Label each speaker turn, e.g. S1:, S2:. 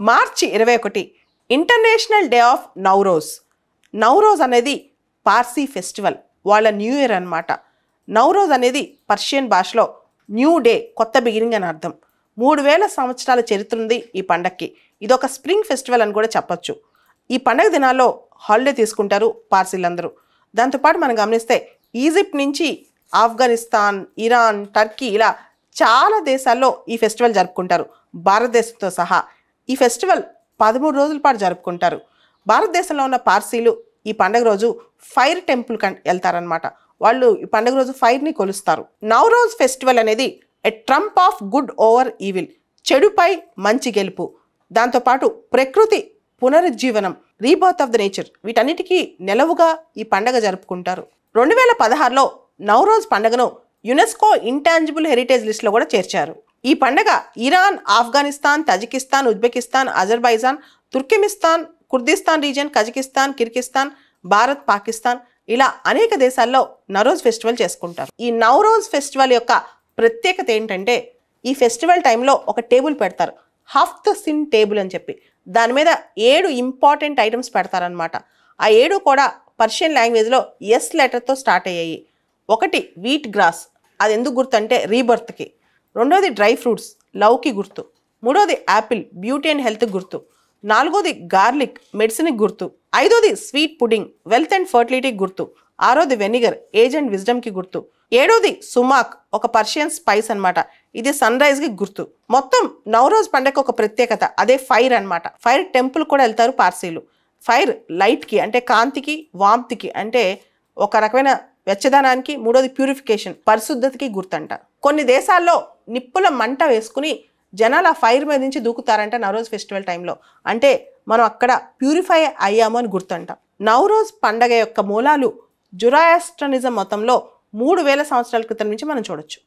S1: March 21 international day of Nowruz. Nowruz అనేది Parsi festival, వాళ్ళ new year అన్నమాట. నౌరోజ్ అనేది పర్షియన్ భాషలో న్యూ డే, కొత్త బిగినింగ్ అని అర్థం. 3000 సంవత్సరాల చరిత్ర ఉంది ఈ పండగకి. ఇదొక స్ప్రింగ్ ఫెస్టివల్ అని కూడా చెప్పొచ్చు. ఈ పండగ దినాల్లో హాలిడే తీసుకుంటారు పార్సీలందరూ. దాంతోపాటు మనం గమనిస్తే ఈజిప్ట్ నుంచి ఆఫ్ఘనిస్తాన్, ఇరాన్, టర్కీ ఇలా చాలా దేశాల్లో ఈ ఫెస్టివల్ జరుపుకుంటారు, భారతదేశంతో సహా. ఈ ఫెస్టివల్ 13 రోజుల పాటు జరుపుకుంటారు. భారతదేశంలో ఉన్న పార్సీలు ఈ పండుగ రోజు ఫైర్ టెంపుల్కి వెళ్తారనమాట. వాళ్ళు ఈ పండుగ రోజు ఫైర్ని కొలుస్తారు. నౌరోజ్ ఫెస్టివల్ అనేది a triumph of good over evil, చెడుపై మంచి గెలుపు. దాంతోపాటు ప్రకృతి పునరుజ్జీవనం, రీబర్త్ ఆఫ్ ద నేచర్, వీటన్నిటికీ నెలవుగా ఈ పండుగ జరుపుకుంటారు. 2016లో నౌరోజ్ పండుగను యునెస్కో ఇంటాంజిబుల్ హెరిటేజ్ లిస్ట్లో కూడా చేర్చారు. ఈ పండగ Iran, Afghanistan, Tajikistan, Uzbekistan, Azerbaijan, Turkmenistan, Kurdistan region, Kazakhstan, Kyrgyzstan, Bharat, Pakistan ఇలా అనేక దేశాల్లో నౌరోజ్ ఫెస్టివల్ చేసుకుంటారు. ఈ నౌరోజ్ ఫెస్టివల్ యొక్క ప్రత్యేకత ఏంటంటే ఈ ఫెస్టివల్ టైంలో ఒక టేబుల్ పెడతారు, హఫ్త్ సిన్ టేబుల్ అని చెప్పి. దాని మీద 7 ఇంపార్టెంట్ ఐటమ్స్ పెడతారనమాట. ఆ 7 కూడా పర్షియన్ లాంగ్వేజ్లో ఎస్ లెటర్తో స్టార్ట్ అయ్యాయి. ఒకటి వీట్ గ్రాస్, అది ఎందుకు గుర్తు అంటే రీబర్త్కి. రెండోది డ్రై ఫ్రూట్స్, లవ్కి గుర్తు. మూడోది యాపిల్, బ్యూటీ అండ్ హెల్త్కి గుర్తు. నాలుగోది గార్లిక్, మెడిసిన్కి గుర్తు. ఐదోది స్వీట్ పుడింగ్, వెల్త్ అండ్ ఫర్టిలిటీకి గుర్తు. ఆరోది వెనిగర్, ఏజ్ అండ్ విజ్డమ్కి గుర్తు. ఏడోది సుమాక్, ఒక పర్షియన్ స్పైస్ అనమాట, ఇది సన్ రైజ్కి గుర్తు. మొత్తం నౌరోజ్ పండగ ఒక ప్రత్యేకత, అదే ఫైర్ అనమాట. ఫైర్ టెంపుల్ కూడా వెళ్తారు పార్సీలు. ఫైర్ లైట్కి అంటే కాంతికి, వామ్తికి అంటే ఒక రకమైన వెచ్చదనానికి, మూడోది ప్యూరిఫికేషన్, పరిశుద్ధతకి గుర్తంట. కొన్ని దేశాల్లో నిప్పుల మంట వేసుకుని జనాలు ఆ ఫైర్ మీద నుంచి దూకుతారంట నౌరోజ్ ఫెస్టివల్ టైంలో. అంటే మనం అక్కడ ప్యూరిఫై అయ్యాము అని గుర్తంట. నౌరోజ్ పండగ యొక్క మూలాలు జురాయాస్ట్రనిజం మతంలో 3000 సంవత్సరాల క్రితం నుంచి మనం చూడొచ్చు.